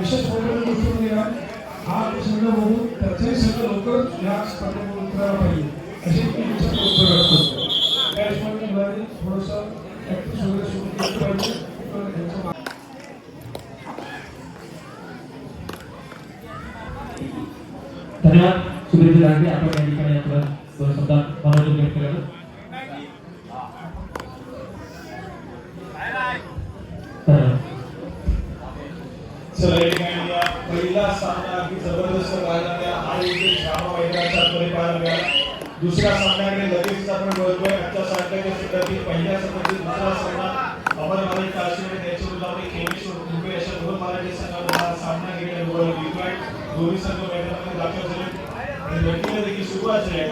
विशेष बोलून उतरून गेला हा प्रसंग बघून त्याचाही सगळं लवकर या स्पर्धेमध्ये उतरायला पाहिजे अशी इच्छा व्यक्त करतो. त्याचप्रमाणे थोडंसं प्रॅक्टिस वगैरे सुरू केली पाहिजे. धन्यवाद सुधीर लांडे. आपण या ठिकाणी आपलं दोन शब्दात मनोरंजन व्यक्त केलं. चला या ठिकाणी पहिला सामना अगदी जबरदस्त पाहायला मिळाला. हा एक श्रावण मैदानाच्या आतमध्ये पाहायला मिळाला. दुसरा सामन्याकडे लगेच आपण बोलतोय. आजच्या सामन्याच्या सुरुवातीत पहिल्या सामन्यातील दुसरा सामना अमर मालिक काशी आणि त्याच्या विरुद्ध आपले खेमेश्वर कुंभे अशा दोन मराठी संघांना हा सामना घेण्यात बोलवला. दोन्ही संघ मैदानामध्ये दाखल झाले आणि लढतीला देखील सुरुवात झाली.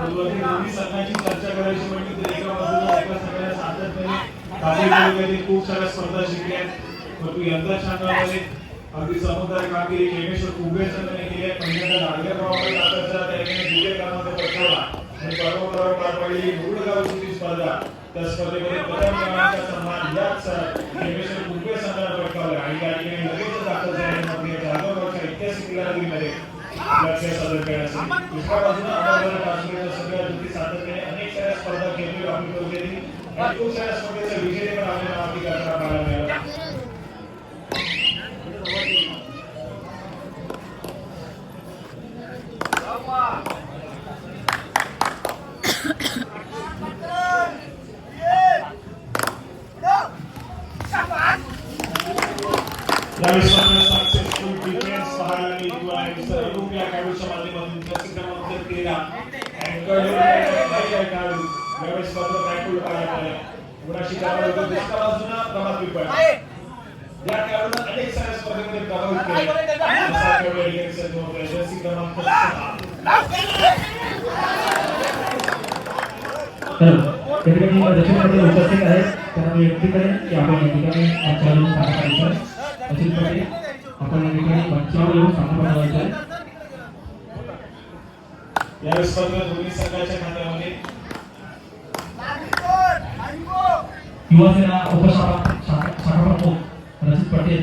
सुरुवातीला दोन्ही संघांची चर्चा करायची म्हटली तर एका बाजूला एका संघाला सातत्याने काही तालुक्यातील खूप साऱ्या स्पर्धा जिंकल्या. परंतु यंदाच्या अंगामध्ये अगदी चमकदार कामगिरी खेमेश्वर कुंभे संघाने केली आहे. पहिल्यांदा नागल्या गावामध्ये दाखलचा त्याने द्वितीय क्रमांक पटकावला आणि परवा पार पडलेली मुरडगावची ती स्पर्धा त्या स्पर्धेमध्ये प्रथम क्रमांकाचा सन्मान याच खेमेश्वर कुंभे संघाने पटकावला आणि त्या ठिकाणी लगेच दाखल झाल्यानंतर जाधवगावच्या ऐतिहासिक क्रीडानगरीमध्ये लक्ष सादर करण्यासाठी दुसऱ्या बाजूला अमरवाला काश्मीरच्या सगळ्या जुटी सातत्याने अनेक साऱ्या स्पर्धा खेळली आपली करून दिली आणि खूप साऱ्या स्पर्धेचा विजय पण आपल्याला आपली करताना पाहायला मिळाला. सक्सेसफुल डिफेन्स पाहायला मिळतो आणि सर्व या खेळाडूच्या माध्यमातून जास्त क्रमांक 13 अँकर खेळाडू यावेळी स्पर्धा बॅकवर्ड पाहायला मिळाला. गुणाशी काढला होता. दुसऱ्या बाजूला प्रभात पिपळ या खेळाडूंना अनेक साऱ्या स्पर्धेमध्ये प्रभावित केले. असा खेळाडू एलिगन्स होता. जर्सी क्रमांक 6 तर ठिकाणी दक्षिणमध्ये उपस्थित आहेत त्यांना विनंती करेन की आपण या ठिकाणी मंचावरून सामना करायचा आहे. अशीच प्रकारे आपण या ठिकाणी मंचावर येऊन सामना बनवायचा आहे. या स्पर्धेत दोन्ही संघाच्या खात्यामध्ये युवासेना शाखा प्रमुख रचित पटेल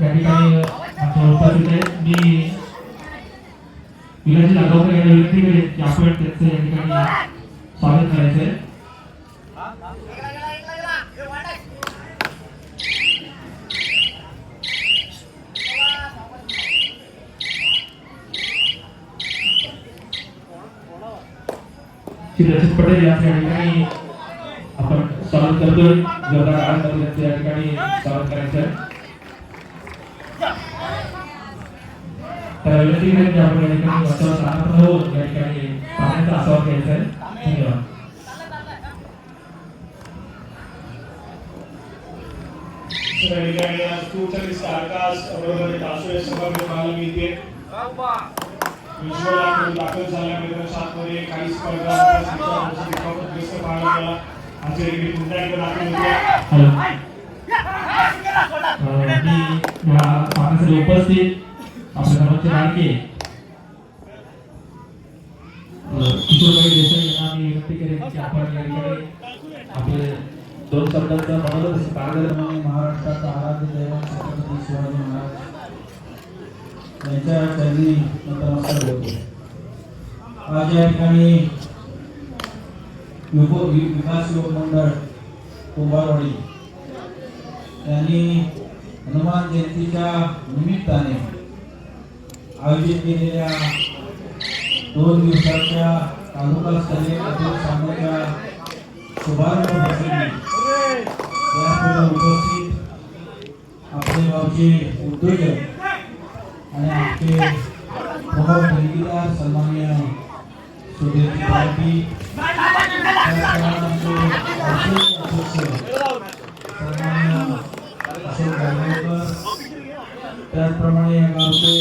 या ठिकाणी उपस्थित आहेत. मी विलाजी लागावकर यांना विनंती करेन की आपण त्यांचं या ठिकाणी स्वागत करायचं आहे. श्री रचित पटेल या ठिकाणी आपण स्वागत करतोय. जोरदार आवाजामध्ये या ठिकाणी स्वागत करायचं आहे. तर विनंती करेन की आपण या ठिकाणी वास्तवात सामना होऊन या ठिकाणी पाहण्याचा आस्वाद घ्यायचा आहे. धन्यवाद. दाखल झाल्यानंतर सातमध्ये काही स्पर्धा पाहायला उपस्थित आपल्या सर्वांचे लाडके किशोरभाई देसाई यांना मी विनंती करेन की आपण या ठिकाणी आपले दोन शब्दांचा मनोरंजन कार्यक्रमाने महाराष्ट्राचा आराध्य दैवत छत्रपती शिवाजी महाराज यांच्या चरणी नतमस्तक होतो. आज या ठिकाणी विकास युवक मंडळ कुंभारवाडी यांनी हनुमान जयंतीच्या निमित्ताने आयोजित केलेल्या 2 दिवसाच्या तालुकास्तरीय क्रिकेट सामन्याच्या शुभारंभ प्रसंगी यापुढे उपस्थित आपले गावचे उद्योजक आणि आमचे प्रमुख ठेकेदार सन्माननीय सुधीर पाटील, सन्माननीय अशोक गायकवाड, त्याचप्रमाणे या गावचे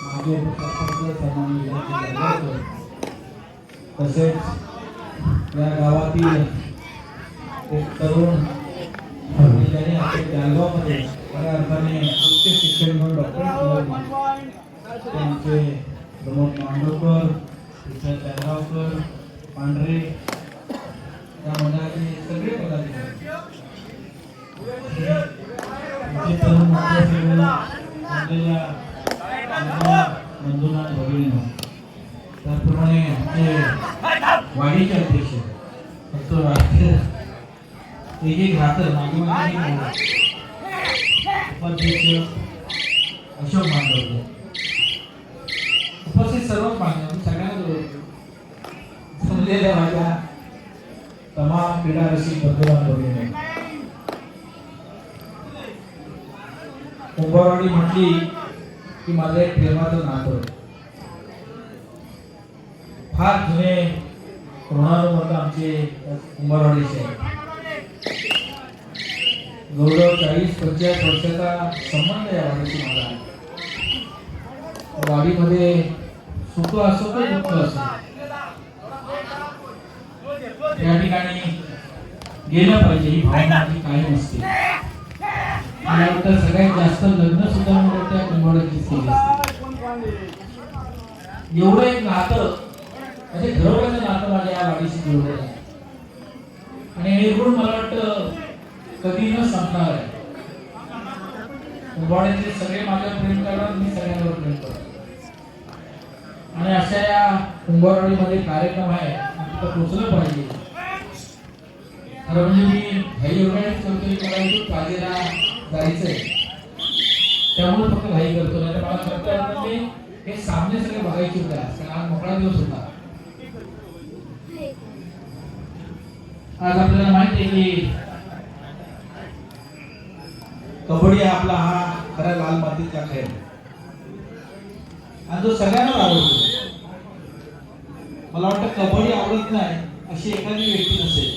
माजी उपसरपंच सन्माननीय गायकवाड, तसेच या गावातील एक तरुण ज्याने आपल्या जळगावमध्ये खऱ्या अर्थाने उच्च शिक्षण घेऊन डॉक्टरेट मिळवली त्यांचे प्रमोद मांडवकर, विठ्ठल चंद्रावकर, पांढरे या मंडळाचे सगळे पदाधिकारी आमचे तरुण बंधूंना भगिनींनो, त्याप्रमाणे आमचे वाडीचे अध्यक्ष फक्त एक राहतं मागे उपाध्यक्ष अशोक मांडवले, उपस्थित सर्वच मान्य सगळ्यांना जमलेल्या माझ्या तमाम क्रीडा रसिक बंधूंना कुंभारवाडी म्हटली की माझं एक प्रेमाचं नातं फार जुने ऋणानुबंध आमचे कुंभारवाडीचे जवळजवळ 40-45 वर्षाचा संबंध या वाडीशी माझा आहे. वाडीमध्ये सुख असो तर दुःख असो या ठिकाणी गेलं पाहिजे ही भावना माझी कायम असते. मला वाटतं सगळ्यात जास्त लग्न सुद्धा मला त्या कुंभारवाडीचीच केली असते. एवढं एक नातं म्हणजे घरोघरचं नातं माझ्या या वाडीशी जोडलेलं आहे आणि हे गुण मला वाटतं कधी न संपणार आहे. कुंभारवाडीचे सगळे माझ्यावर प्रेम करतात, मी सगळ्यांवर प्रेम करतो आणि अशा या कुंभारवाडीमध्ये कार्यक्रम आहे तिथं पोचलं पाहिजे. खरं म्हणजे मी घाई एवढ्याच करतो की मला इथून पाजेला जायचंय त्यामुळे फक्त घाई करतो, नाही तर मला करता म्हणजे हे सामने सगळे बघायचे होते. आज मोकळा दिवस होता. आज आपल्याला माहिती आहे की कबड्डी आपला हा खरा लाल मातीचा खेळ आणि जो सगळ्यांना आवडतो. मला वाटतं कबड्डी आवडत नाही अशी एखादी व्यक्ती नसेल.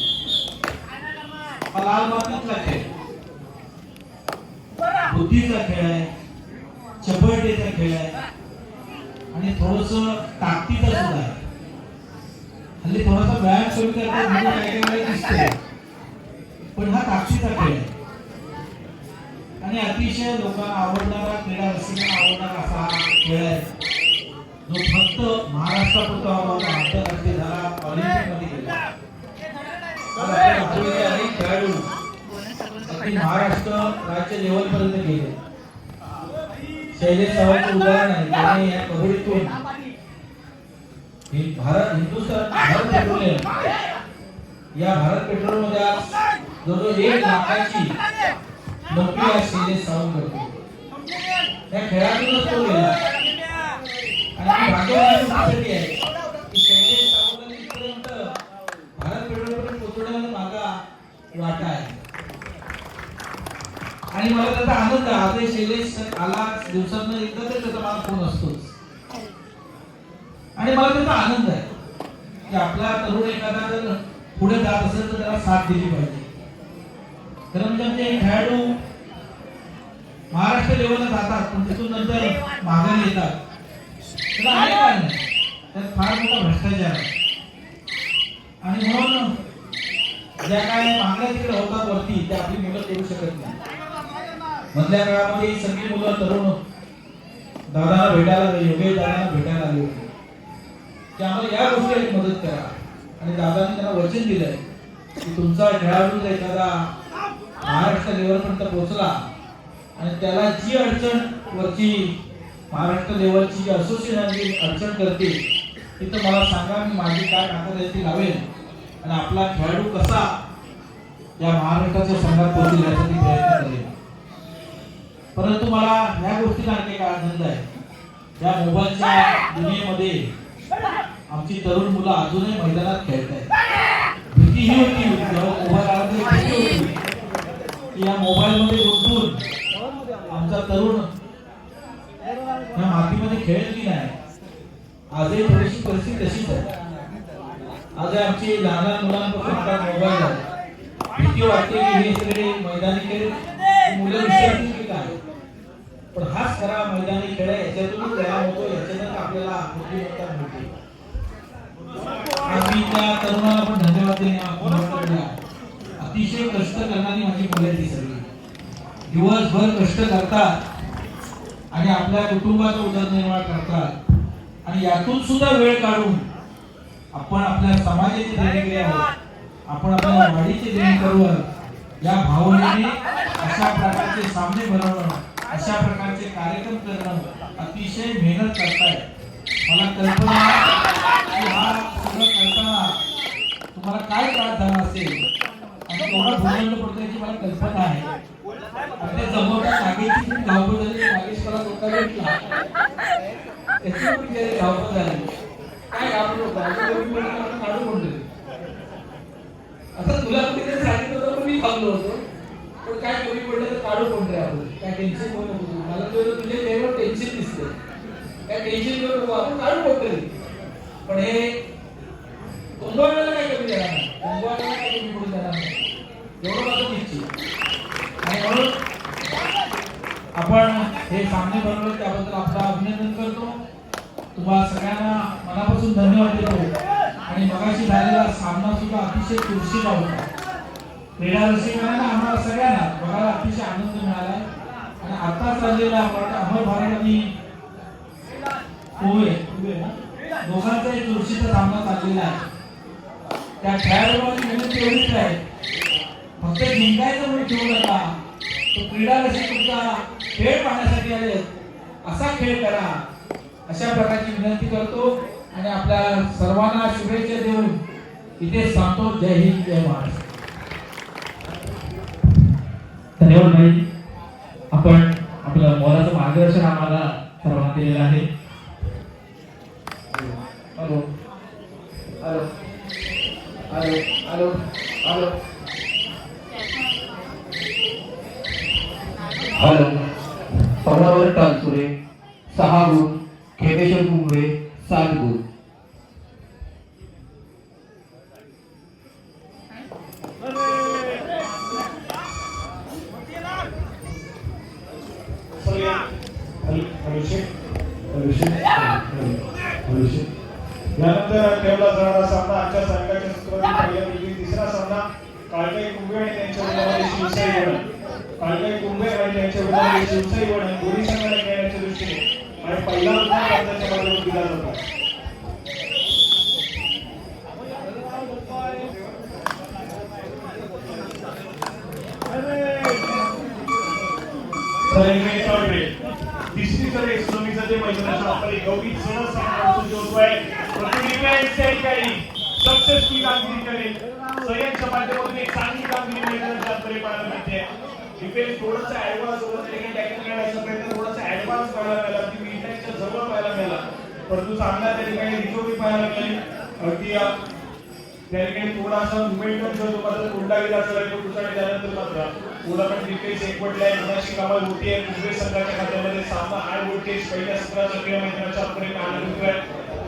हा लाल मातीचा खेळ बुद्धीचा खेळ आहे, चपळतेचा खेळ आहे आणि थोडस ताकदीचा सुद्धा आहे. हल्ली थोडासा व्यायाम सुरू करतात म्हणजे काय काय दिसते पण हा ताकदीचा खेळ आहे आणि अतिशय लोकांना आवडणारा क्रीडा रसिकांना आवडणारा असा हा खेळ आहे जो फक्त महाराष्ट्रापुरता आंतरराष्ट्रीय झाला, ऑलिम्पिक मध्ये गेला. अनेक खेळाडू अगदी महाराष्ट्र राज्य लेवल पर्यंत गेले. शैलेश सावंतचं उदाहरण आहे. त्याने या कबड्डीतून भारत पेट्रोलियम या भारत पेट्रोल मध्ये जवळजवळ 1 लाखाची नोकरी आज शैलेश सावंत करतो. त्या खेळातूनच तो गेला आणि भाग्यवान आहे की शैलेश सावंत इथपर्यंत भारत पेट्रोल पर्यंत पोहोचण्यामध्ये माझा वाटा आहे आणि मला त्याचा आनंद आहे. आजही शैलेश आला दिवसातून एकदा तरी त्याचा मला फोन असतोच आणि मला त्याचा आनंद आहे की आपला तरुण एखादा जर पुढे जात असेल तर त्याला साथ दिली पाहिजे. कारण म्हणजे आमचे खेळाडू महाराष्ट्र लेवलला जातात पण तिथून नंतर माघारी येतात. त्याला अनेक कारण आहे. त्यात फार मोठा भ्रष्टाचार आहे आणि म्हणून ज्या काय मागण्या तिकडे होतात वरती त्या आपली मुलं करू शकत नाही. मधल्या काळामध्ये सगळी मुलं तरुण दादाला भेटायला योगेश दादाला भेटायला आली होती की आम्हाला या गोष्टी मदत करा आणि दादाने त्यांना वचन दिलंय की तुमचा खेळाडू जर एखादा महाराष्ट्र लेवलपर्यंत पोहोचला आणि त्याला जी अडचण वरची महाराष्ट्र लेवलची जी असोसिएशनची अडचण करते तिथं मला सांगा, मी माझी काय ताकद आहे ती लावेल आणि आपला खेळाडू कसा या महाराष्ट्राच्या संघात पोहोचेल यासाठी प्रयत्न करेल. परंतु मला या गोष्टीचा आणखी एक आनंद आहे. या मोबाईलच्या दुनियेमध्ये आमची तरुण मुलं अजूनही मैदानात खेळत आहेत. भीती ही होती मोबाईल आला तरी भीती होती की या मोबाईलमध्ये गुंतून आमचा तरुण या मातीमध्ये खेळेल की नाही. आजही थोडीशी परिस्थिती तशीच आहे. आज आमची लहान लहान मुलांपासून आता मोबाईल आहे. भीती वाटते की हे सगळे मैदानी खेळ मुलं विसरतील की काय, पण हाच खरा मैदानी खेळ आहे. याच्यातूनच व्यायाम होतो, याच्यातून आपल्याला बुद्धिमत्ता मिळते. आम्ही त्या तरुणाला पण धन्यवाद देणे. अतिशय कष्ट करणारी माझी मुलं ती सगळी दिवसभर कष्ट करतात आणि आपल्या कुटुंबाचा उदरनिर्वाह करतात आणि यातून सुद्धा वेळ काढून आपण आपल्या समाजाची देणगी आहोत, आपण आपल्या वाडीची देणगी करू या भावनेने अशा प्रकारचे सामने भरवणं, अशा प्रकारचे कार्यक्रम करणं अतिशय मेहनत करतायत. मला कल्पना आहे की हा सगळं करताना तुम्हाला काय त्रास झाला असेल आणि एवढं भोगवलं पडतं याची मला कल्पना आहे. आणि ते जमवता नागेशची जी धावपळ झाली, नागेश मला धोका भेटला त्याची पण काही धावपळ झाली. काय घाबरू नका, काढू म्हणतो. आता तुला कुठे सांगितलं होतं पण मी थांबलो होतो, पण काय कमी पडलं तर काढू कोणते आपण, काय टेन्शन घेऊ नको तू. मला तुझ्या चेहऱ्यावर टेन्शन दिसते, काय टेन्शन घेऊ नको, आपण काढू कोणतरी. पण हे कुंभवाला काय कमी देणार नाही, कुंभवाला काय कमी पडून देणार नाही, एवढं माझं इच्छा. आणि म्हणून आपण हे सामने बनवले त्याबद्दल आपलं अभिनंदन करतो. तुम्हाला सगळ्यांना मनापासून धन्यवाद देतो. आणि मगाशी झालेला सामना सुद्धा अतिशय चुरशीचा होता. क्रीडा रसिकांना आम्हाला सगळ्यांना बघायला अतिशय आनंद मिळाला. आणि आता चाललेला अमर भारत आणि कोवे दोघांचा एक चुरशीचा सामना चाललेला आहे. त्या खेळाडूंची विनंती एवढीच आहे, फक्त जिंकायचं म्हणून ठेवू नका. तो क्रीडा रसिक तुमचा खेळ पाहण्यासाठी आले, असा खेळ करा, अशा प्रकारची विनंती करतो. आणि आपल्या सर्वांना शुभेच्छा देऊन इथे सांगतो. जय हिंद, जय महाराष्ट्र. धन्यवाद भाई. आपण आपलं मोलाचं मार्गदर्शन आम्हाला सर्वांना दिलेलं आहे. Hello hello hello hello hello hello. पवनावर टालसुरे 6 गुण, खेमेश्वर कुंभे 7 गुण. यानंतर ठेवला जाणारा सामना आजच्या संघाच्या सूत्राने पहिल्यापैकी तिसरा सामना काळकाई कुंभे आणि त्यांच्या विरोधात शिवसाई वडण. काळकाई कुंभे आणि त्यांच्या विरोधात शिवसाई वडण दोन्ही संघाने खेळण्याच्या दृष्टीने आणि पहिला गुण त्यांच्या बाजूने दिला जातो. तिसरी तर एक्सोमीचं जे मैदानाच्या आपली गौरी सण सामना जो आहे सक्सेसफुल कामगिरी करेल. सह्याच्या माध्यमातून एक चांगली कामगिरी मैदानाच्या आतमध्ये पाहायला मिळते. डिफेन्स थोडासा ऍडव्हान्स होता, टॅकल करण्याचा प्रयत्न थोडासा ऍडव्हान्स पाहायला मिळाला, ती मिडलाईनच्या जवळ पाहायला मिळाला, परंतु सामना त्या ठिकाणी रिकव्हरी पाहायला मिळाली. अगदी त्या ठिकाणी थोडासा मुवमेंट जो मात्र कोंडा गेला असेल आणि त्यानंतर मात्र पूर्णपणे डिफेन्स एकवटलाय. मुलाची कमाल होती आहे कुंभे संघाच्या खात्यामध्ये. सामना हाय व्होल्टेज पहिल्या सत्राच्या क्रीडा मैदानाच्या आतमध्ये पाहायला मिळतोय.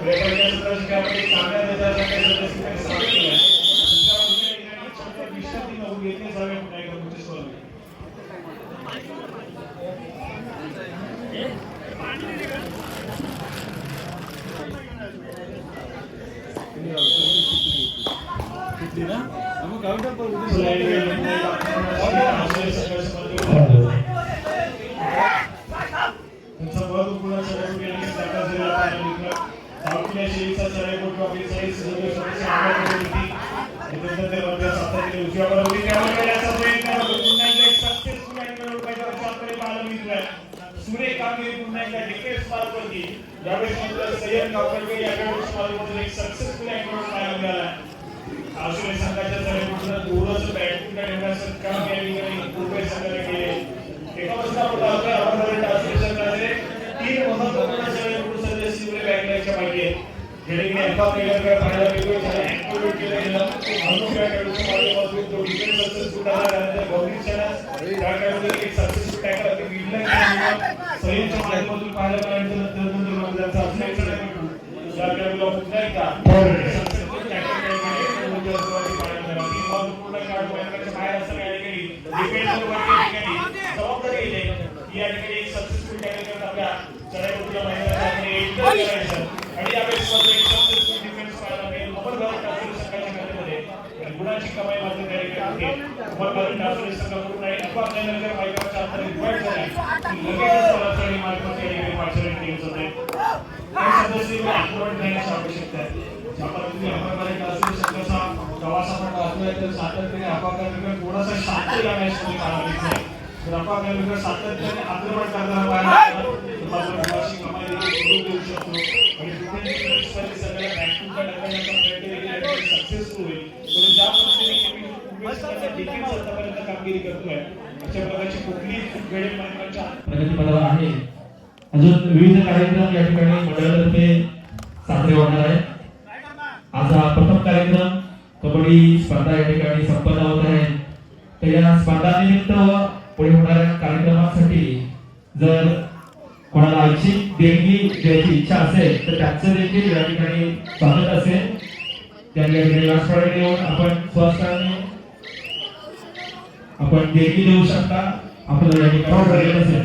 पहिल्या सत्राच्या खेळामध्ये चांगल्या नेत्याच्या काही सदस्यांनी सामना केलाय. विश्रांती न होऊ घेतली जावे पुन्हा एकदा तुमचे स्वागत. सुरे कामगिरी पुन्हा एकदा डिफेन्स मार्गवरती यावेळेस मात्र सय्यद गावकरकर या खेळाडूच्या मार्गवरती एक सक्सेसफुल अँगल पाहायला मिळाला. आशुरे संघाच्या सगळ्यांना थोडंसं बॅटिंग ठेवण्याचं काम या ठिकाणी कुंभे संघाने केले. एका बाजूला आपण पाहतोय आशुरे संघाचे 3 महत्त्वपूर्ण सदस्य बॅटिंगच्या मागे आहेत. जेणेकरून एका प्लेयरकडे पाहायला मिळतोय त्याला ऍक्टिव्हेट केलं गेलं. अनुभवी खेळाडूच्या माध्यमातून तो डिफेन्स सक्सेसफुल झाला. त्यानंतर बॉलिंग त्या खेळाडूने एक सक्सेसफुल टॅकल अगदी मिडलाईन सह्याच्या माध्यमातून पाहायला मिळाल्यानंतर नंतर त्यांचा अभ्यास या खेळाडूला पुन्हा एकदा सक्सेसफुल टॅकल केल्यामुळे पाहायला मिळाला. 3 महत्त्वपूर्ण खेळाडू मैदानाच्या बाहेर असं या ठिकाणी डिफेन्सवर जबाबदारी येते की या ठिकाणी एक सक्सेसफुल टॅकल करत आपल्या चढाईवरच्या मैदानात एंटर करायचं. आणि यावेळेस मात्र एक सक्सेसफुल डिफेन्स पाहायला मिळेल. अमर भारत टासुरे संघाच्या खात्यामध्ये गुणाची कमाई मात्र त्या ठिकाणी आहे. अमर भारत टासुरे संघाकडून नाही नगर मैदानाच्या आतमध्ये डिवाइड झाली लगेचच सरासरी मार्गावर त्या ठिकाणी पाठवण्यात केले जाते. काही सदस्य ऍक्टिव्हेट करण्याची आवश्यकता आहे. ज्या पद्धतीने अमर भारत टासुरे संघाचा प्रवास आपण पाहतोय तर सातत्याने अफाकांकडे थोडासा शांत या मॅचमध्ये काढायचा आहे. तर अफाकांकडे सातत्याने आक्रमण करणारा पाहिजे तर आपण वाशी कमाई देखील देऊ शकतो आणि डिफेन्स सगळ्या बॅटिंगचा ढकलण्याचा प्रयत्न केला सक्सेसफुल होईल. तर ज्या पद्धतीने देखील आतापर्यंत कामगिरी करतोय अशा प्रकारची कुठली घडेल मैदानाच्या प्रगतीपथावर आहे. अजून विविध कार्यक्रम या ठिकाणी मंडळातर्फे साजरे होणार आहेत. आज हा प्रथम कार्यक्रम कबड्डी स्पर्धा या ठिकाणी संपन्न होत आहे. तर या स्पर्धानिमित्त पुढे होणाऱ्या कार्यक्रमासाठी जर कोणाला ऐच्छिक देणगी द्यायची इच्छा असेल तर त्याचं देखील या ठिकाणी स्वागत असेल. त्या ठिकाणी व्यासपीठावर येऊन आपण स्वहस्ताने आपण देणगी देऊ शकता. आपल्याला या ठिकाणी पर्याय असेल.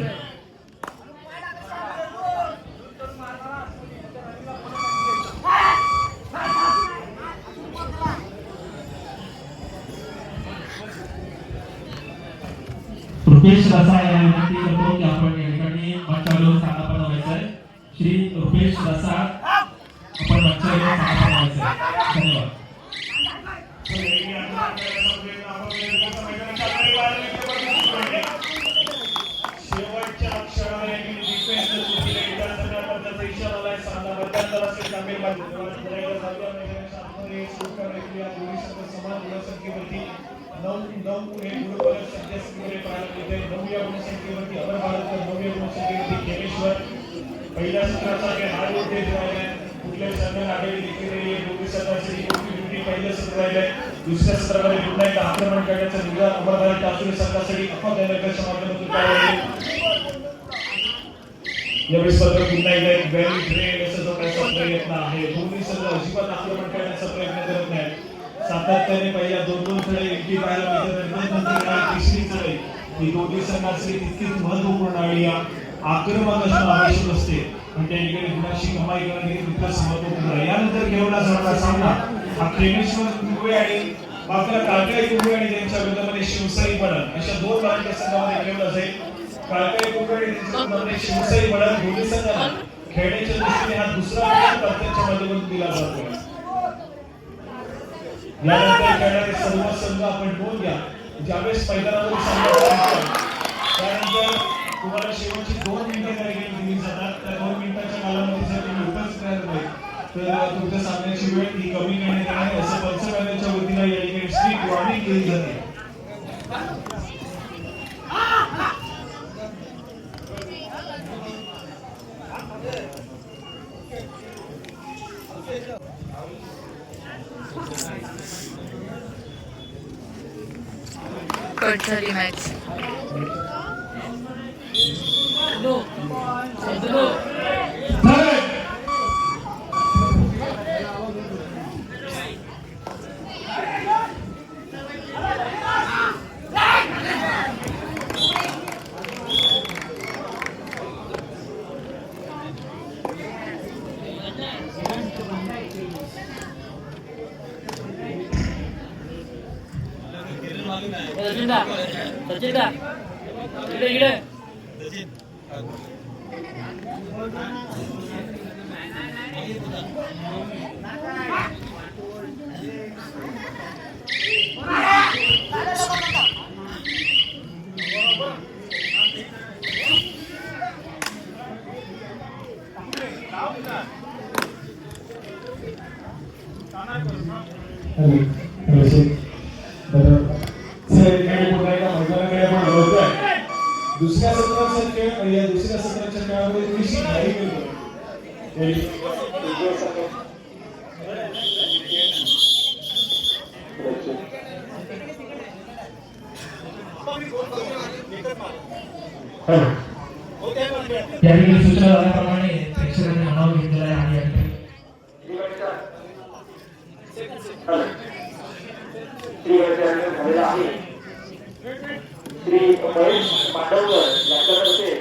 रुपेश रसाळ यांना विनंती करतो की आपण या ठिकाणी मंचावर येऊन स्थानापन्न व्हायचं आहे. श्री रुपेश रसाळ आपण मंचावर येऊन स्थानापन्न व्हायचं आहे. धन्यवाद. शेवटच्या क्षणाला डिफेन्स चुकीला इतर सगळ्या पद्धतीचा इशारा आलाय. सामना बदलणार असेल तामिळनाडू समान गुणसंख्येवरती 9 हे गुणफलक सध्यास्थितीमध्ये पाहायला मिळते. 9 या गुणसंख्येवरती अमर भारतकर, 9 या गुणसंख्येवरती खेमेश्वर. पहिल्या सत्राचा काही हार्ड वोल्टेज राहिलाय. कुठल्याही संघाला आढळली देखील नाहीये. दोन्ही संघांसाठी ड्युटी पहिलं सत्र राहिलंय. दुसऱ्या सत्रामध्ये पुन्हा एकदा आक्रमण करण्याचा निर्धार अमर भारत टासुरी संघासाठी अफाकांच्या माध्यमातून काय यावेळी स्पर्धा पुन्हा एकदा एक व्हॅली ट्रेन असं जोडण्याचा प्रयत्न आहे. दोन्ही संघ अजिबात आक्रमण करण्याचा प्रयत्न करत नाही. सातत्याने पहिल्या 2-2 खेळ एंट्री पाहायला मिळतात. नंतर तिसरी खेळ ही दोन्ही संघांसाठी तितकीच महत्वपूर्ण आणि आक्रमक असणं आवश्यक असते आणि त्या ठिकाणी गुणाची कमाई करणं हे तितकंच महत्वपूर्ण आहे. यानंतर खेळवला जाणारा सामना हा खेमेश्वर कुंभे आणि बाजूला काळकाई कुंभे आणि त्यांच्या विरोधामध्ये शिवसाई पडण अशा 2 भारतीय संघामध्ये खेळवला जाईल. काळकाई कुंभे आणि त्यांच्या विरोधामध्ये शिवसाई पडण दोन्ही संघांना खेळण्याच्या दृष्टीने हा दुसरा प्रत्यक्षाच्या माध्यमातून दिला जातो. यानंतर खेळणारे सर्व संघ आपण नोंद घ्या. ज्यावेळेस मैदानावर सामना त्यानंतर तुम्हाला शेवटची 2 मिनिटं कार्यक्रम दिली जातात. त्या 2 मिनिटाच्या कालावधीत जर तुम्ही उपस्थित राहिला नाही तर तुमच्या सामन्याची वेळ ही कमी करण्यात येणार आहे असं पंचमहालाच्या वतीनं या ठिकाणी स्ट्रिक्ट वॉर्निंग केली जाते. कट झाली मॅच. दुसऱ्या सत्राचा खेळ या दुसऱ्या सत्राच्या खेळामध्ये निश्चित भारी करतो. या ठिकाणी सूचना झाल्याप्रमाणे प्रेक्षकांनी मनावर घेतलेला आहे आणि या ठिकाणी श्री महेश पांडवकर यांच्यातर्फे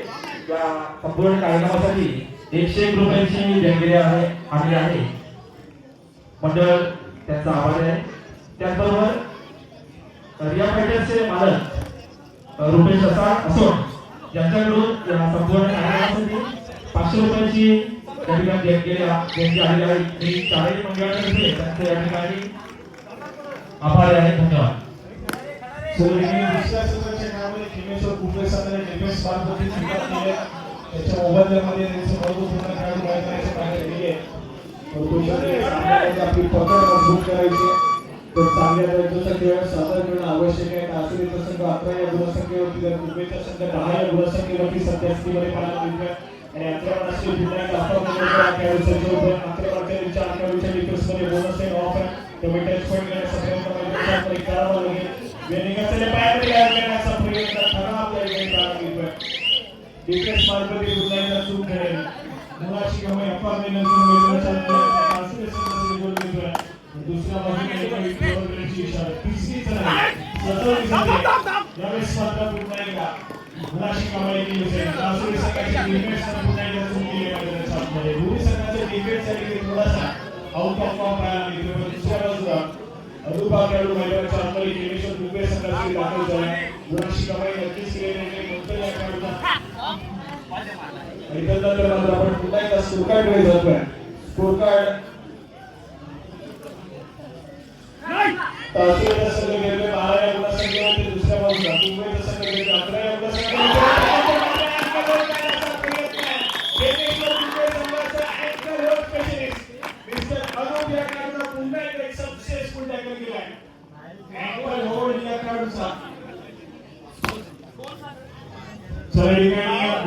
या संपूर्ण कार्यक्रमासाठी 101 रुपयांची देणगी आली आहे. मंडळ त्यांचा आभार आहे. त्याचबरोबर रिया फायटर्सचे मालक रुपेश रसाळ असोड यांच्याकडून या संपूर्ण कार्यक्रमासाठी 500 रुपयांची या ठिकाणी देणगी आलेली आहे. चारही मंडळातर्फे त्यांचे या ठिकाणी आभारी आहे. धन्यवाद. दुसऱ्या संघाच्या नावाने खिमेश्वर कुंभे संघाने डिफेन्स मार्फत सुरुवात केली आहे. त्याच्या मोबदल्यामध्ये त्यांचे महत्त्वपूर्ण खेळाडू मैदानाच्या बाहेर गेले. आपली पकड मजबूत करायची तर चांगल्या दर्जाचा खेळ सादर करणं आवश्यक आहे. आसुरीचा संघ 11 या गुणसंख्येवरती तर कुंभेचा संघ 10 या गुणसंख्येवरती सध्या स्थितीमध्ये पाहायला मिळतोय. आणि 11 राष्ट्रीय पुन्हा खेळाडू सज्ज होतोय. 11 खेळाडूच्या डिफेन्समध्ये बोनस आहे, ऑफ आहे. त्यामुळे टच पॉईंट घेण्याचा प्रयत्न करावा लागेल. वेनिंगाचे पायामध्ये करण्याचा प्रयत्न खराब पाहायला मिळतोय. डिफेन्स मार्फत पुन्हा एकदा चूक घडेल. मुलाची कमाई अपारने नजून मैदानाच्या आसुरी संघाचे गोल मिळतोय. दुसऱ्या बाजूने एक इशारा तिसरी यावेळेस मात्र पुन्हा एकदा मुलाची कमाई केली असेल. आसुरी संघाची डिफेन्स पुन्हा एकदा चूक केली मैदानाच्या आतमध्ये. दोन्ही संघाचे डिफेन्स आणि थोडासा आउट ऑफ फॉर्म पाहायला मिळतोय. दुसऱ्या बाजूला अरुपा खेळाडू मैदानाच्या आतमध्ये खिमेश्वर कुंभे संघाची दाखल झाला. मुलाची कमाई नक्कीच केली नाही. नंतर या खेळाडूला इतर मात्र आपण पुन्हा एकदा स्कोर कार्डकडे जातोय. स्कोर कार्ड तासुरीचा संघ गेले 12 या गुणासंख्येवरती. दुसऱ्या बाजूला कुंभेचा संघ गेले 11 या गुणासंख्येवरती.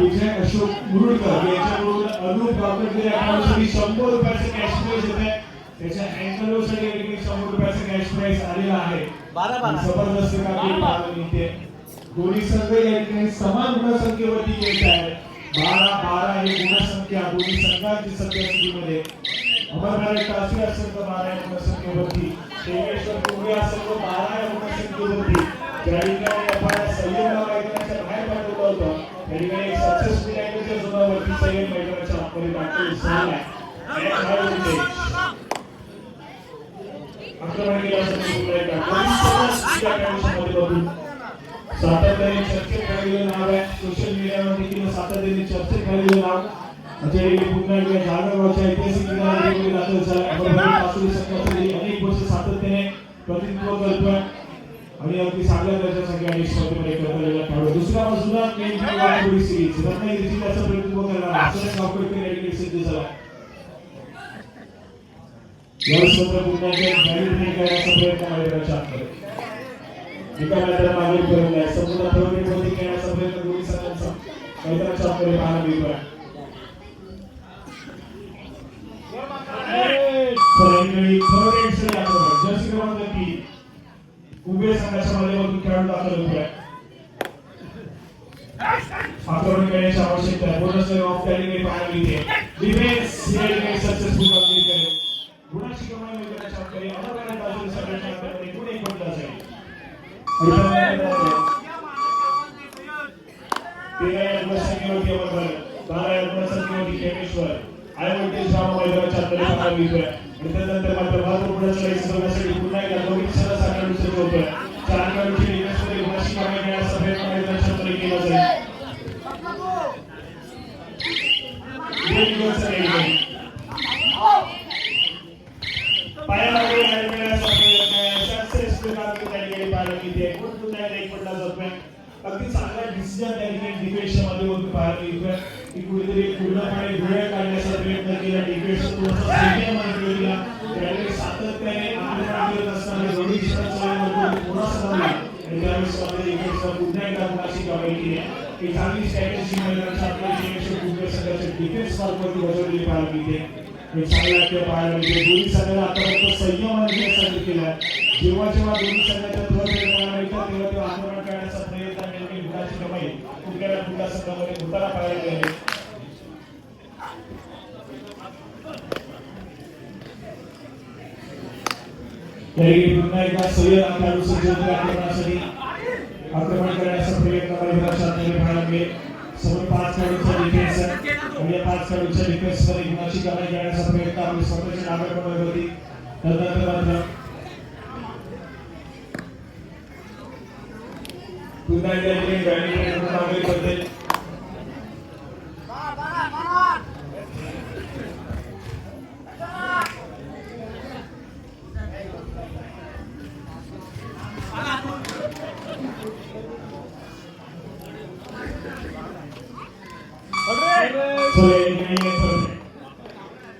विजय अशोक मुरुडकर यांच्याकडून अनुप गावकर या खेळाडूसाठी 100 रुपयाचे कॅश प्राइज येत आहे. त्याच्या अँकलसाठी 100 रुपयाचे कॅश प्राइज आलेला आहे. जबरदस्त कामगिरी पाहायला मिळते. दोन्ही संघ या ठिकाणी समान गुणसंख्येवरती खेळत आहेत. 12 ही गुणसंख्या दोन्ही संघांची सध्या स्थितीमध्ये. अमरनाथ तासुरी संघ 12 या गुणसंख्येवरती. खिमेश्वर कुंभे संघ 12 या गुणसंख्येवरती. ज्या ठिकाणी आपण संयमला मैदानाच्या बाहेर पाठवलं होतं त्या ठिकाणी एक सक्सेसफुल अँगलच्या जोरावरती संयम मैदानाच्या आतमध्ये दाखल झाला आहे. आक्रमण सातत्याने चर्चेत राहिलेलं नाव आहे. सोशल मीडियावर देखील सातत्याने चर्चेत राहिलेलं नाव अजय पुन्हा एकदा जागरगावच्या ऐतिहासिक किल्ल्यामध्ये दाखल झाला. आसुरी संघासाठी अनेक वर्ष सातत्याने प्रतिनिधित्व करतोय आणि अगदी चांगल्या दर्जाचा खेळाडू स्पर्धेमध्ये करतलेला खेळाडू. दुसऱ्या बाजूला केंद्रीय सिरीज रत्नागिरीची त्याचं प्रतिनिधित्व करणारा आसुरी गावकर या सिद्ध झाला. यावेळेस मात्र पुन्हा एकदा गॅलरी करण्याचा प्रयत्न मैदानाच्या आतमध्ये. एका मैदानात मागे फिरवलाय. संपूर्ण प्रगतीवरती खेळण्याचा प्रयत्न दोन्ही संघांचा मैदानाच्या आतमध्ये पाहायला मिळतोय. जर्सी क्रमांक 3 कुंभे संघाच्या माध्यमातून खेळाडू दाखल होतोय. आक्रमण करण्याची आवश्यकता आहे. बोनस ऑफ कॅलिंग पाहायला मिळते. डिफेन्स सक्सेसफुल कामगिरी करेल. गुणाची कमाई मैदानाच्या आतमध्ये अमरनाथ तासुरी संघाच्या हातामध्ये गुण 1 पडला जाईल. 13 या गुणसंख्येवरती अमरनाथ, 12 या गुणसंख्येवरती खिमेश्वर हाय व्होल्टेज राम मैदानाच्या आतमध्ये पाहायला मिळतोय. त्यानंतर मात्र महत्त्वपूर्ण लढाईची करण्यासाठी पुन्हा एकदा दोन्ही संघाचा खेळाडू सज्ज होतोय. 4 खेळाडूंची डिफेन्समध्ये गुणाची कमाई करण्याचा प्रयत्न मैदानाच्या आतमध्ये केला जाईल. पायामध्ये हाय मिळण्याचा प्रयत्न सक्सेसफुल कामगिरी त्या ठिकाणी पाहायला मिळते. गुण पुन्हा एकदा 1 पडला जातोय. अगदी चांगला डिसिजन त्या ठिकाणी डिफेन्सच्या माध्यमातून पाहायला मिळतोय की कुठेतरी पूर्णपणे वेळ काढण्याचा प्रयत्न केला. डिफेन्स थोडासा संयमाने केला. त्यावेळी सातत्याने आक्रमण करत असताना दोन्ही संघांमध्ये थोडासा झाला आणि त्यावेळेस मात्र डिफेन्सला पुन्हा एकदा गुणाची कमाई केली. एक चांगली स्ट्रॅटेजी मैदानाच्या आतमध्ये खिमेश्वर कुंभे संघाच्या डिफेन्स मार्फत बजावलेली पाहायला मिळते. एक चांगला खेळ पाहायला मिळते. दोन्ही संघाला आतापर्यंत संयमाने खेळासाठी केला. जेव्हा जेव्हा दोन्ही संघाच्या थोडा वेळ पाहायला मिळतात तेव्हा आक्रमण करण्याचा प्रयत्न आणि गुणाची कमाई कुंभेला पुन्हा संघामध्ये होताना पाहायला मिळाली. तरी पुन्हा एकदा सय्यद खेळाडू सज्ज होते आक्रमणासाठी. आक्रमण करण्याचा प्रयत्न मैदानाच्या आतमध्ये पाहायला मिळेल. समोर 5 खेळाडूंचा डिफेन्स आहे आणि या 5 खेळाडूंच्या डिफेन्समध्ये गुणाची कमाई करण्याचा प्रयत्न आपली स्वतःच्या नागरिकांमध्ये होती. त्यानंतर मात्र पुन्हा एकदा नागरिक बद्दल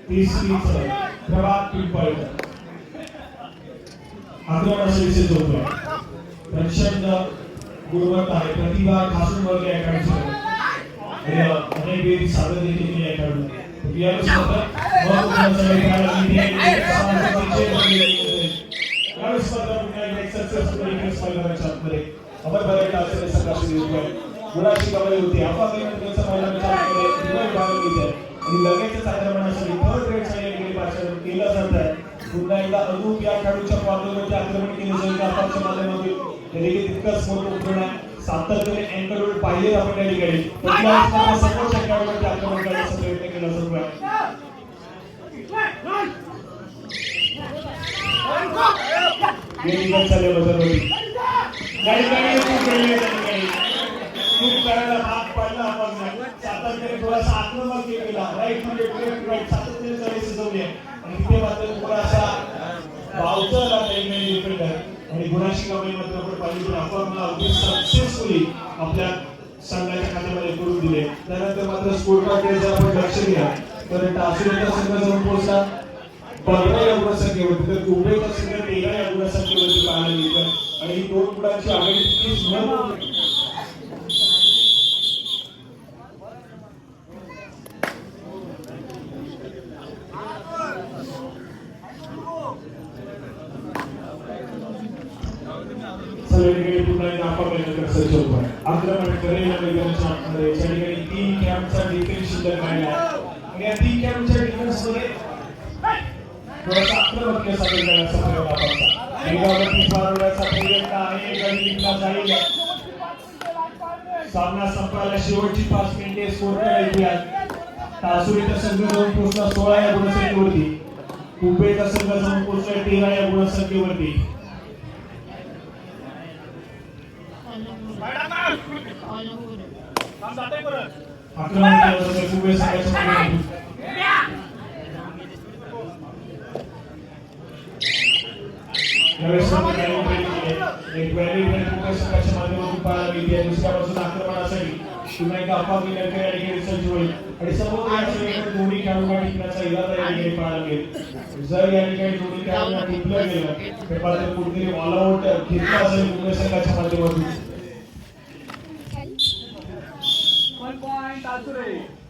तिसरी प्रभात पिंपळकर आक्रमणाचा विषय जोडतो प्रचंड गुणवत्ता आहे प्रतिभा खासून वर्ग या खेळाडूची अनेक वेळी सादर देखील केली या खेळाडू यावेळेस अमर भरायला असलेले सकाळची गुणाची कमाई होती आणि लगेचच आक्रमणासाठी थर्ड रेड साईड पासून केलं जात आहे पुन्हा एकदा अनूप या खेळाडूच्या पावलावरती आक्रमण केले जाईल आपापच्या माध्यमातून देखील तितकंच मोठं उपकरण आहे सातत्याने अँकरवर पाहिले आपण त्या ठिकाणी समोरच्या खेळाडूवरती आक्रमण करण्याचा प्रयत्न केला जातो खूप करायला भाग पडला आपण सातत्याने थोडासा आक्रमण केला राईट मध्ये राईट सातत्याने सवय सुचवली आणि तिथे मात्र थोडासा बावचर डिफेंडर आणि गुणाशी कमाई मात्र आपण पाहिजे आपण अगदी सक्सेसफुली आपल्या संघाच्या खात्यामध्ये करून दिले त्यानंतर मात्र स्कोर कार्डकडे जर आपण लक्ष दिलं तर टासुरेचा संघ जाऊन पोहोचला 15 या गुणसंख्येवरती तर कुंभेचा संघ 13 या गुणसंख्येवरती पाहायला मिळतं आणि ही दोन गुणांची आघाडी तीच महत्त्वाची आक्रमण करेल मैदानाच्या आतमध्ये त्या ठिकाणी 3 कॅम्पचा डिफेन्स शिल्लक राहिला आणि या 3 कॅम्पच्या डिफेन्समध्ये थोडासा आक्रमक सादर करण्याचा प्रयत्न आपण वेगावरती मारण्याचा प्रयत्न आहे गडी जिंकला जाईल सामना संपला शेवटची 5 मिनिटे स्कोर करायची तासुरीचा संघ जाऊन पोहोचला 16 या गुणसंख्येवरती कुंभेचा संघ जाऊन पोहोचला 13 या गुणसंख्येवरती आक्रमण केलं जातं कुंभे संघाच्या एक व्हॅली कुंभे संघाच्या माध्यमातून पाहायला मिळते दुसऱ्या बाजूला आक्रमणासाठी पुन्हा एकदा अपावी लढाई या ठिकाणी सज्ज होईल आणि समोर या ठिकाणी दोन्ही खेळाडूंना टिकण्याचा इरादा या ठिकाणी पाहायला मिळेल जर या ठिकाणी दोन्ही खेळाडूंना टिकलं गेलं तर मात्र कुठेतरी ऑल आउट घेतला असेल कुंभे संघाच्या माध्यमातून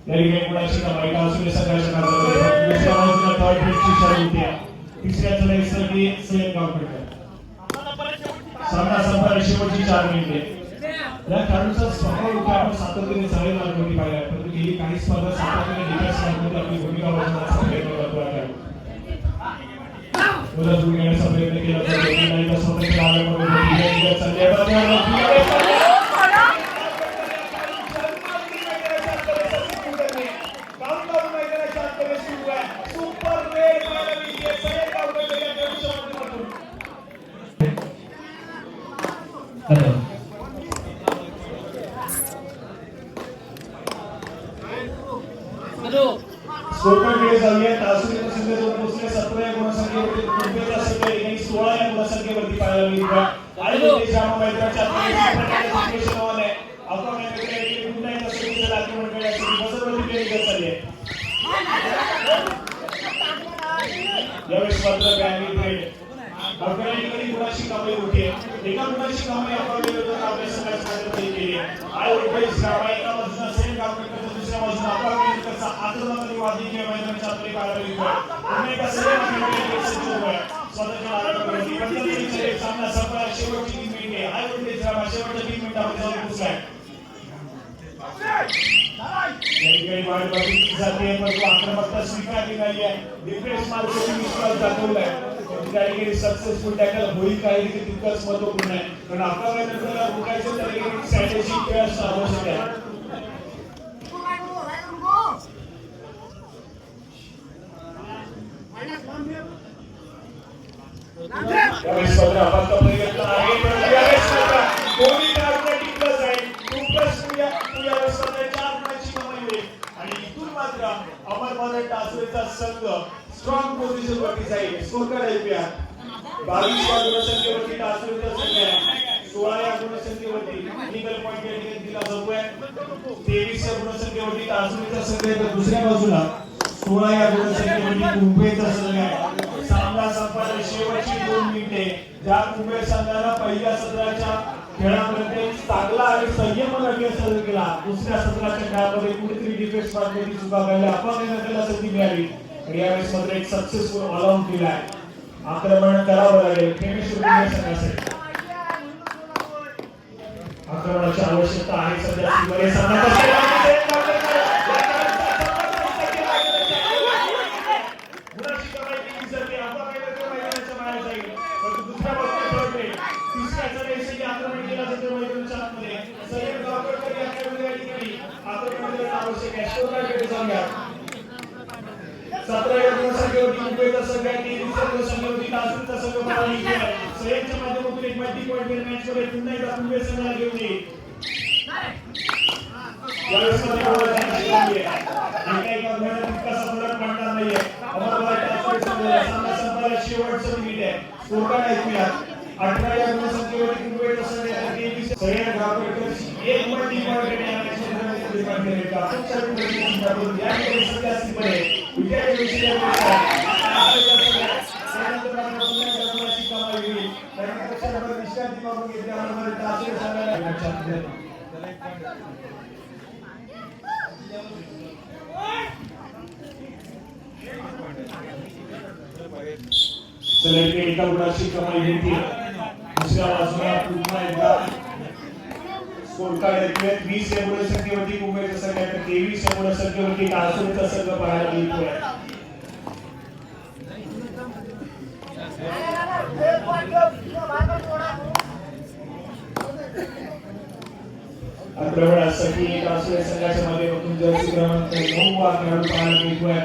या ठिकाणी गुणाची कमाई टासुरे संघाच्या खात्यामध्ये दुसऱ्या बाजूला थर्ड रेडची खेळाडू होत्या तिसऱ्या चलाईसाठी सेम गावकर सामना संपला शेवटची 4 मिनिटे या खेळाडूचा स्वभाव होता आपण सातत्याने चांगले मार्गावरती पाहिला परंतु गेली काही स्पर्धा सातत्याने डिफेन्स मार्गावरती आपली भूमिका बजावण्याचा प्रयत्न करतो आहे मुलं दूर घेण्याचा प्रयत्न केला जातो नाही तर स्वतःच्या आव्हानामध्ये चालले स्कोरकडे जाऊया तासुरीचा संघ जो पोहोचले 17 या गुणसंख्येवरती कुंभेचा संघ 16 या गुणसंख्येवरती पाहायला मिळतो आणि ते श्यामा मैदानाच्या सिच्युएशन आहे आपण मैदानाकडे पुन्हा एकदा सुरुवातीला आक्रमण करण्यासाठी बसरवरती पेरी चालली आहे यावेळेस मात्र बॅंगी ब्रेड आपल्याकडे गुणाची कमाई होती एका गुणाची कमाई आपण आपल्या संघाच्या खात्यामध्ये केली आहे वोल्टेज श्यामा एका बाजूला सेम काम करतो दुसऱ्या बाजूला आपण कसा आक्रमणाने वादी किंवा मैदानाच्या आतमध्ये काढायला येतो पुन्हा एकदा सेम आपल्याकडे सज्ज आहे स्वतःच्या आक्रमणावरती पद्धतीने सामना संपला शेवटची 3 मिनिटे हाय वोल्टेज श्यामा शेवटच्या 3 मिनिटांमध्ये जाऊन पोहोचलाय याठिकाणी वाट बघितली जाते परंतु आक्रमकता स्वीकारली नाही आहे डिफेन्स मार्गावरती विश्वास दाखवलाय त्या ठिकाणी सक्सेसफुल टॅकल होईल काही देखील तितकंच महत्त्वपूर्ण आहे कारण आपल्या नंतर रोखायचं त्या ठिकाणी स्ट्रॅटेजी खेळ असणं आवश्यक आहे यावेळेस मात्र आपापचा प्रयत्न आहे परंतु यावेळेस मात्र दोन्ही खेळाडूंना टिकलं जाईल यावेळेस मात्र 4 गुणांची कमाई होईल आणि इथून मात्र अमरपाल टासुरेचा संघ स्ट्रॉंग पोझिशन वरती जाईल स्कोर कार्ड ऐकूया 22 या गुणसंख्येवरती टासुरेचा संघ आहे 16 या गुणसंख्येवरती निगल पॉईंट या ठिकाणी दिला जातोय. 23 या गुणसंख्येवरती तासुरीचा संघ आहे, तर दुसऱ्या बाजूला 16 या गुणसंख्येवरती मुंबईचा संघ आहे. सामना संपायला शेवटची 2 मिनिटे, ज्यात मुंबई संघाला पहिल्या सत्राच्या खेळामध्ये चांगला आणि संयमाने खेळ केला. दुसऱ्या सत्राच्या खेळामध्ये कुठेतरी डिफेन्स मध्ये चुका घडल्या, अपघाताला संधी मिळाली आणि यावेळेस मात्र एक सक्सेसफुल ऑल आउट केलाय. आक्रमण करावं लागेल केमिस्ट्री संघासाठी. आक्रमणाची आवश्यकता आहे सध्या. बरेच शेवटचं मिनिट आहे. स्कोर काय ऐकूया. 18 या गुणसंख्येवरती मुंबईचा संघ आहे. सगळ्या गावकऱ्यांची एक मल्टी पॉईंट या मॅचमध्ये मार्केट का खूप सारी परिस्थिती दाखवून या ठिकाणी सध्या असल्यामुळे विजय विषय एका गुणाची कमाई घेतली. दुसऱ्या बाजूला पुन्हा एकदा स्कोर कार्ड ऐकूया. 20 या गुणसंख्येवरती मुंबईचा संघ आहे, तर 23 या गुणसंख्येवरती तासुरीचा संघ पाहायला मिळतोय. आक्रमणासाठी तासुरी संघाच्या माध्यमातून जर्सी क्रमांक 9 वा खेळाडू पाहायला मिळतोय.